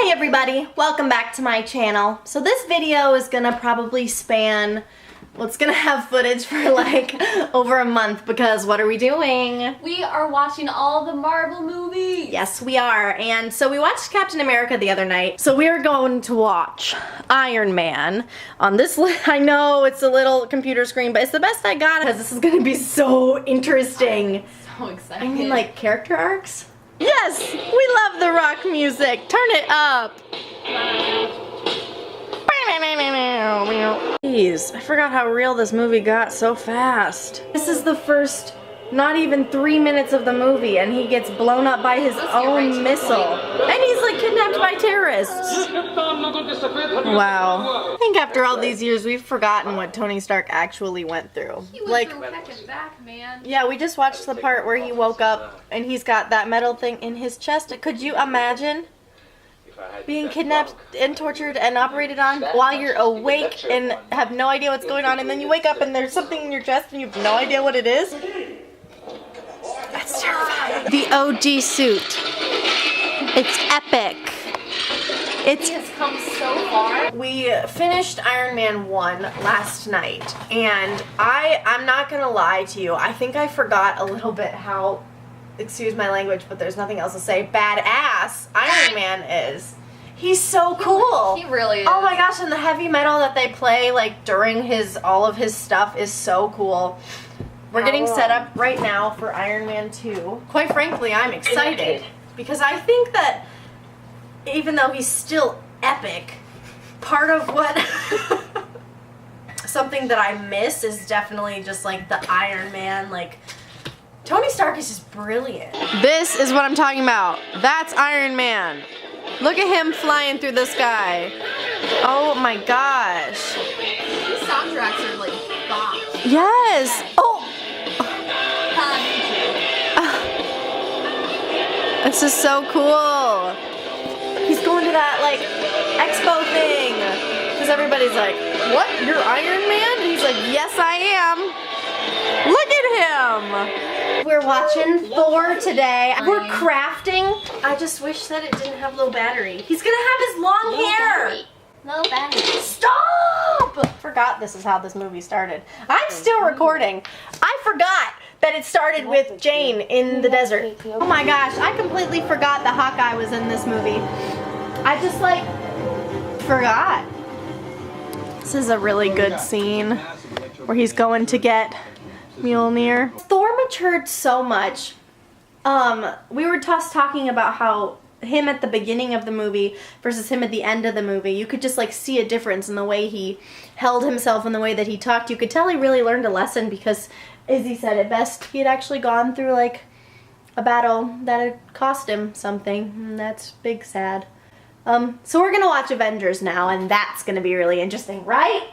Hey everybody, welcome back to my channel. So this video is gonna probably span, well, it's gonna have footage for like over a month because what are we doing? We are watching all the Marvel movies. Yes, we are. And so we watched Captain America the other night. So we are going to watch Iron Man on this. I know it's a little computer screen, but it's the best I got because this is gonna be so interesting. So excited. I mean, like character arcs. Yes, we love the rock music. Turn it up. Jeez, I forgot how real this movie got so fast. This is the first, not even 3 minutes of the movie, and he gets blown up by his own missile. And he's like kidnapped by terrorists. Wow. I think after all these years, we've forgotten what Tony Stark actually went through. He was like, back and back, man. yeah, we just watched the part where he woke up and he's got that metal thing in his chest. Could you imagine being kidnapped and tortured and operated on while you're awake and have no idea what's going on, and then you wake up and there's something in your chest and you have no idea what it is? That's terrifying. The OG suit. It's epic. He has come so far. We finished Iron Man 1 last night, and I'm not gonna lie to you, I think I forgot a little bit how, excuse my language, but there's nothing else to say, badass Iron Man is. He's so cool. He really is. Oh my gosh, and the heavy metal that they play like during all of his stuff is so cool. We're getting set up right now for Iron Man 2. Quite frankly, I'm excited because I think that even though he's still epic, part of what something that I miss is definitely just like the Iron Man, like Tony Stark is just brilliant. This is what I'm talking about. That's Iron Man. Look at him flying through the sky. Oh my gosh. These soundtracks are like bombs. Yes. Oh. This is so cool. He's going to that like expo thing because everybody's like, what, you're Iron Man? And he's like, yes I am. Look at him. We're watching Thor today. We're crafting. I just wish that it didn't have low battery. He's gonna have his long hair. Low battery. Stop! Forgot this is how this movie started. I'm still recording. I forgot that it started with Jane in the desert. Oh my gosh, I completely forgot that Hawkeye was in this movie. I just like forgot. This is a really good scene where he's going to get Mjolnir. Thor matured so much. We were just talking about how him at the beginning of the movie versus him at the end of the movie, you could just like see a difference in the way he held himself and the way that he talked. You could tell he really learned a lesson because, as he said it best, he had actually gone through like a battle that had cost him something, and that's big sad. So we're gonna watch Avengers now, and that's gonna be really interesting, right?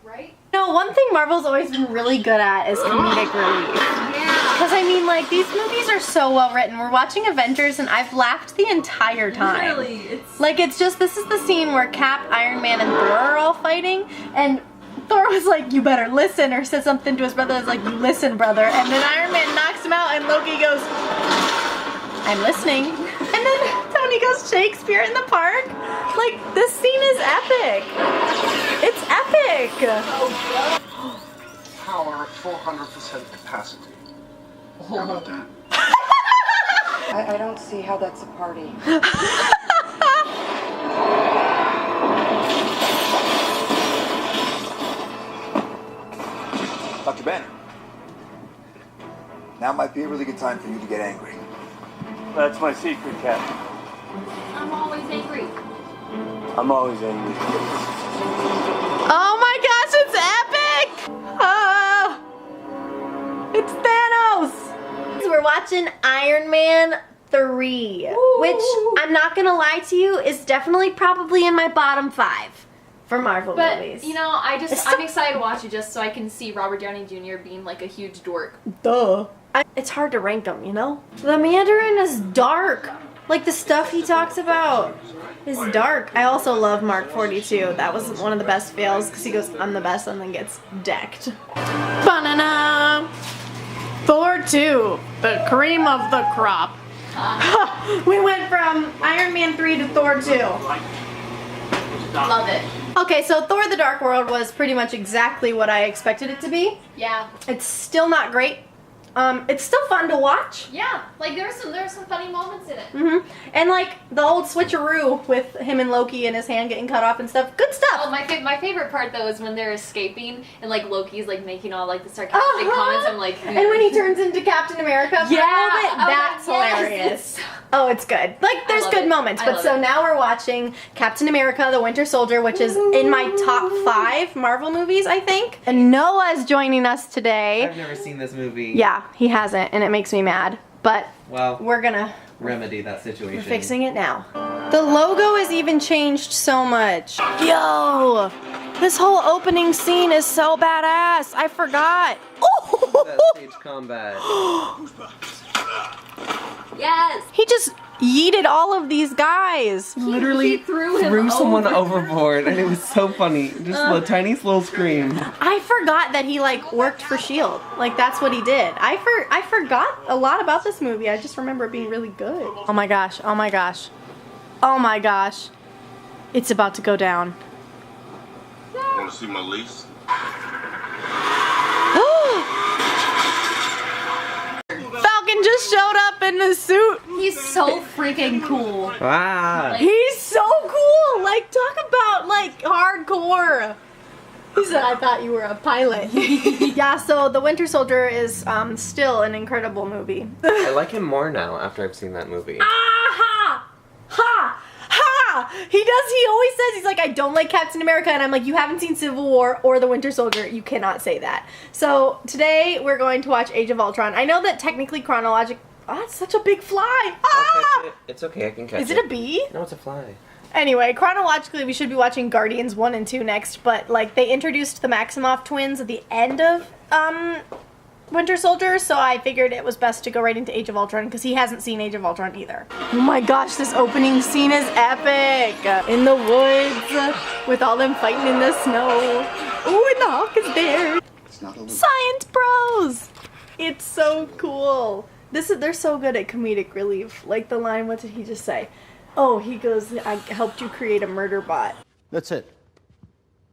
Right? No, one thing Marvel's always been really good at is comedic relief. Yeah. Because I mean, like, these movies are so well written. We're watching Avengers and I've laughed the entire time. Really? It's Like, it's just, this is the scene where Cap, Iron Man, and Thor are all fighting, and Thor was like, you better listen, or said something to his brother, was like, you listen, brother. And then Iron Man knocks him out and Loki goes, I'm listening. And then Tony goes, Shakespeare in the park. Like, this scene is epic. It's epic. Power at 400% capacity. How about that? I don't see how that's a party. Dr. Banner, now might be a really good time for you to get angry. That's my secret, Captain. I'm always angry. I'm always angry. Oh my gosh, it's epic! Ah, it's Thanos! We're watching Iron Man 3, which I'm not gonna lie to you is definitely probably in my bottom 5 for Marvel But movies. you know, I'm excited to watch it just so I can see Robert Downey Jr. being like a huge dork. Duh. It's hard to rank them, you know? The Mandarin is dark. Like the stuff he talks about is dark. I also love Mark 42. That was one of the best fails because he goes, I'm the best, and then gets decked. Banana! Thor 2, the cream of the crop. We went from Iron Man 3 to Thor 2. Love it. Okay, so Thor the Dark World was pretty much exactly what I expected it to be. Yeah. It's still not great. It's still fun to watch. Yeah, like there were some funny moments in it. And like the old switcheroo with him and Loki and his hand getting cut off and stuff. Good stuff. Oh, my favorite part though is when they're escaping and like Loki's like making all like the sarcastic comments. I'm like, and when he turns into Captain America for a little bit, that's hilarious. Oh, it's good. Like, there's good moments. But so now we're watching Captain America, the Winter Soldier, which is in my top 5 Marvel movies, I think. And Noah's joining us today. I've never seen this movie. Yeah, he hasn't, and it makes me mad. But well, we're gonna remedy that situation. We're fixing it now. The logo has even changed so much. Yo! This whole opening scene is so badass. I forgot. That stage combat. yes. He just yeeted all of these guys. Literally he threw someone overboard, and it was so funny. Just the tiniest little scream. I forgot that he like worked for S.H.I.E.L.D. Like that's what he did. I forgot a lot about this movie. I just remember it being really good. Oh my gosh. Oh my gosh. Oh my gosh. It's about to go down. Want to see my lease? Falcon just showed up in the suit. He's so freaking cool. Ah. He's so cool. Like, talk about like hardcore. He said, "I thought you were a pilot." Yeah. So the Winter Soldier is still an incredible movie. I like him more now after I've seen that movie. Ha! Ha! He always says, he's like, I don't like Captain America, and I'm like, you haven't seen Civil War or The Winter Soldier. You cannot say that. So today we're going to watch Age of Ultron. I know that technically chronologic. Oh, that's such a big fly. I'll catch it. It's okay, I can catch it. Is it a bee? No, it's a fly. Anyway, chronologically, we should be watching Guardians 1 and 2 next, but like they introduced the Maximoff twins at the end of Winter Soldier, so I figured it was best to go right into Age of Ultron because he hasn't seen Age of Ultron either. Oh my gosh, this opening scene is epic! In the woods, with all them fighting in the snow. Ooh, and the Hawk is there. Science bros! It's so cool. They're so good at comedic relief. Like the line, what did he just say? Oh, he goes, I helped you create a murder bot. That's it.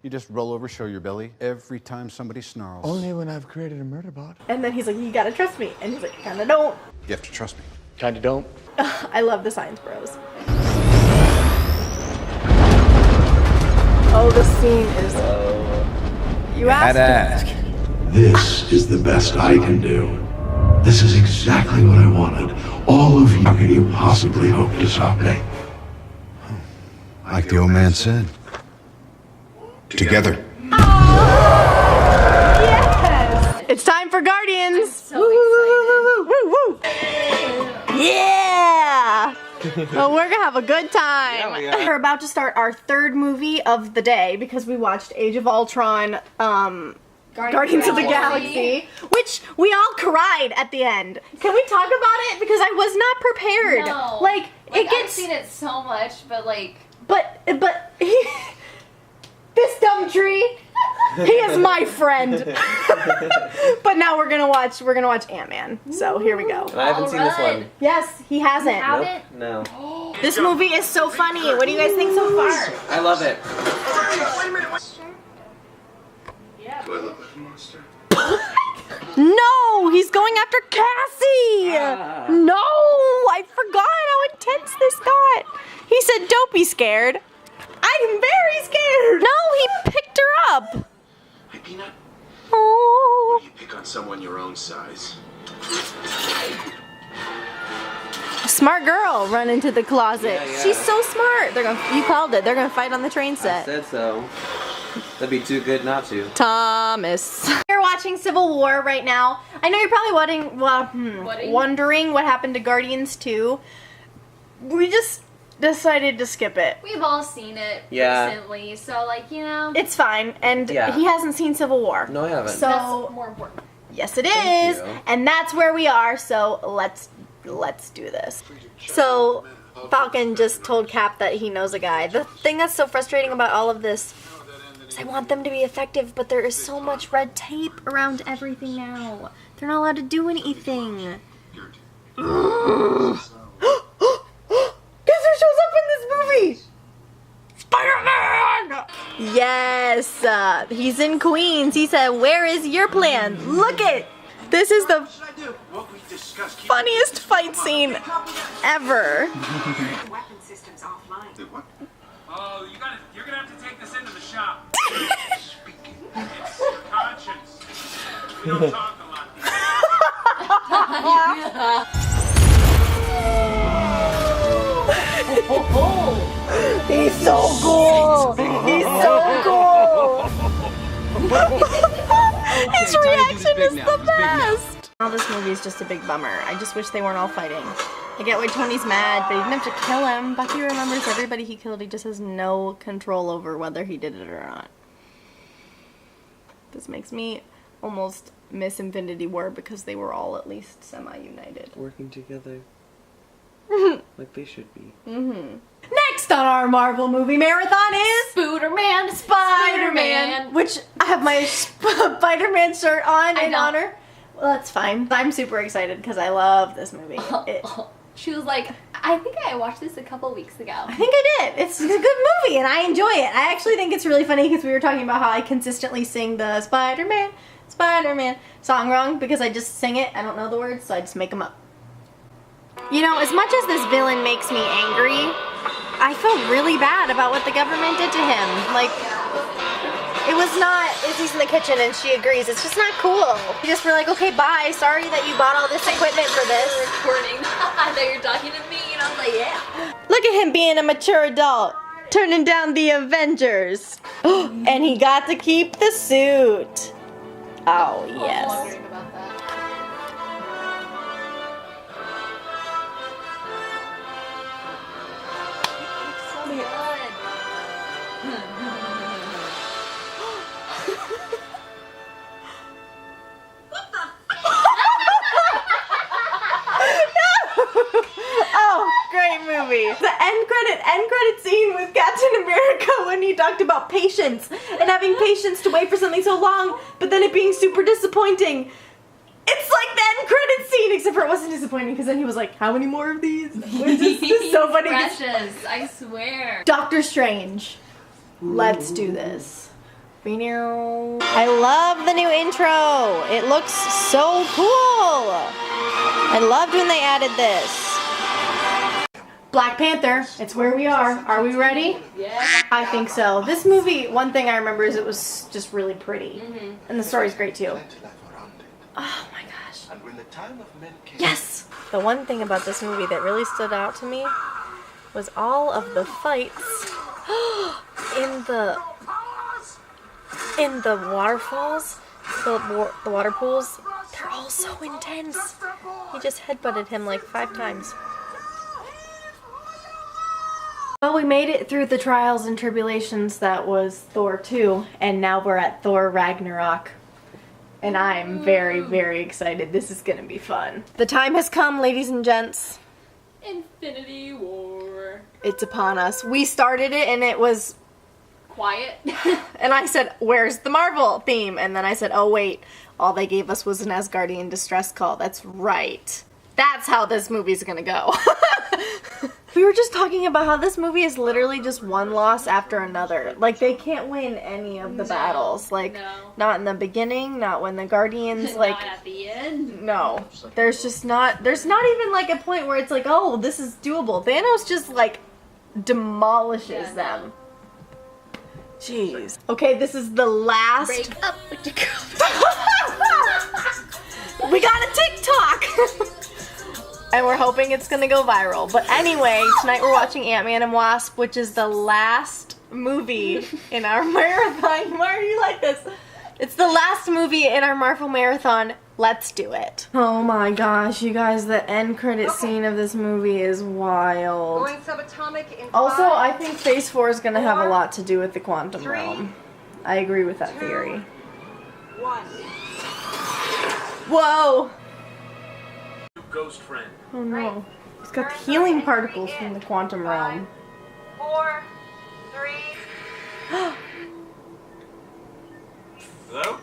You just roll over, show your belly every time somebody snarls. Only when I've created a murder bot. And then he's like, you gotta trust me. And he's like, kinda don't. You have to trust me. Kinda don't. I love the Science Bros. Oh, the scene is... You Had asked to him. ask. This is the best I can do. This is exactly what I wanted. All of you, how can you possibly hope to stop me? Like the old man said. Together. Yes! It's time for Guardians! So excited. Woo, woo. Yeah! Well, we're gonna have a good time. Yeah, we are. We're about to start our 3rd movie of the day because we watched Age of Ultron, Guardians of the Galaxy, which we all cried at the end. Can we talk about it? Because I was not prepared. No. Like it I've gets... seen it so much, but like... But this dumb tree, he is my friend. But now we're gonna watch Ant-Man. So here we go. I haven't seen this one. Yes, he hasn't. You haven't? No. This movie is so funny. What do you guys think so far? I love it. Do I look like a monster? No, he's going after Cassie. Ah. No, I forgot how intense this got. He said, "Don't be scared." I'm very scared. No, he picked her up. Hey, Peanut. Oh. You pick on someone your own size. Smart girl, run into the closet. Yeah. She's so smart. You called it. They're gonna fight on the train I set. said so. That'd be too good not to. Thomas. We're watching Civil War right now. I know you're probably wondering what happened to Guardians 2. We just decided to skip it. We've all seen it Yeah. recently, so like, you know... It's fine, and Yeah. he hasn't seen Civil War. No, I haven't. So That's more important. yes, it Thank is, you. and that's where we are. So let's do this. So Falcon just told Cap that he knows a guy. The thing that's so frustrating about all of this is I want them to be effective, but there is so much red tape around everything now. They're not allowed to do anything. pizza. He's in Queens. He said, where is your plan? Look it. This is the funniest fight scene ever. Weapon systems offline. Oh, you're gonna have to take this into the shop. It's your conscience. We don't talk a lot. He's so cool. He's so cool. His reaction is the best. Oh, this movie is just a big bummer. I just wish they weren't all fighting. I get why Tony's mad, but he didn't have to kill him. Bucky remembers everybody he killed. He just has no control over whether he did it or not. This makes me almost miss Infinity War because they were all at least semi-united. Working together. Like they should be. Next on our Marvel movie marathon is Spider-Man, which I have my Spider-Man shirt on in honor. Well, that's fine. I'm super excited because I love this movie. She was like, I think I watched this a couple weeks ago. I think I did. It's a good movie and I enjoy it. I actually think it's really funny because we were talking about how I consistently sing the Spider-Man song wrong because I just sing it. I don't know the words, so I just make them up. You know, as much as this villain makes me angry, I feel really bad about what the government did to him. Like, it was not, Izzy's in the kitchen and she agrees, it's just not cool. You just were like, okay, bye, sorry that you bought all this equipment for this. Recording. I thought you were talking to me, and I was like, yeah. Look at him being a mature adult, turning down the Avengers. And he got to keep the suit. Oh, yes. Wondering about that. Oh, great movie. The end credit scene with Captain America when he talked about patience and having patience to wait for something so long, but then it being super disappointing. It's like the end credit scene, except for it wasn't disappointing because then he was like, how many more of these? Which is just so funny. Precious, I swear. Doctor Strange. Let's do this. I love the new intro. It looks so cool. I loved when they added this. Black Panther, it's where we are. Are we ready? Yeah. I think so. This movie, one thing I remember is it was just really pretty. And the story's great too. Oh my gosh. Yes! The one thing about this movie that really stood out to me was all of the fights in the waterfalls, the water pools. They're all so intense. He just headbutted him like 5 times. Well, we made it through the trials and tribulations that was Thor 2, and now we're at Thor Ragnarok. And I'm very, very excited. This is gonna be fun. The time has come, ladies and gents. Infinity War. It's upon us. We started it and it was Quiet. and I said, where's the Marvel theme? And then I said, oh wait, all they gave us was an Asgardian distress call. That's right. That's how this movie's gonna go. We were just talking about how this movie is literally just one loss after another. Like, they can't win any of the battles. Like, not in the beginning, not when the Guardians, like... Not at the end. No. There's just not... There's not even, like, a point where it's like, oh, this is doable. Thanos just, like, demolishes them. Jeez. Okay, this is the last... Break up with your girlfriend. We got a TikTok! And we're hoping it's gonna go viral. But anyway, tonight we're watching Ant-Man and Wasp, which is the last movie in our marathon. Why are you like this? It's the last movie in our Marvel marathon. Let's do it. Oh my gosh, you guys, the end credit scene of this movie is wild. Going subatomic in Also, 5, I think Phase 4 is gonna have a lot to do with the quantum 3, realm. I agree with that theory. 1. Whoa! Ghost friend. Oh no. He's got the healing particles from the quantum realm. 4, 3. Hello?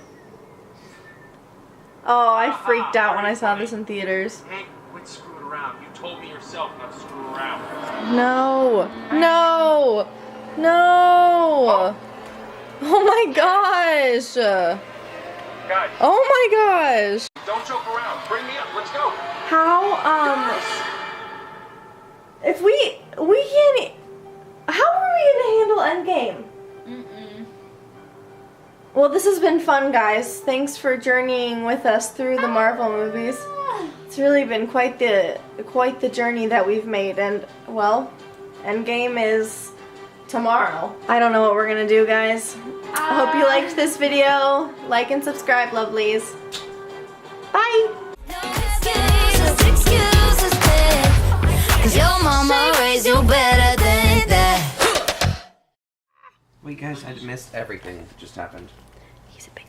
Oh, I freaked out when I saw this in theaters. Hey, quit screwing around. You told me yourself not to screw around. No! No! No! Oh my gosh. Guys, Oh my gosh. don't joke around. Bring me up. Let's go. How, if we can't, how are we gonna handle Endgame? Well, this has been fun, guys. Thanks for journeying with us through the Marvel movies. It's really been quite the journey that we've made, and well, Endgame is tomorrow. I don't know what we're gonna do, guys. I hope you liked this video. Like and subscribe, lovelies. Bye. Your mama raised you better than that. Wait, guys, I missed everything that just happened. He's a big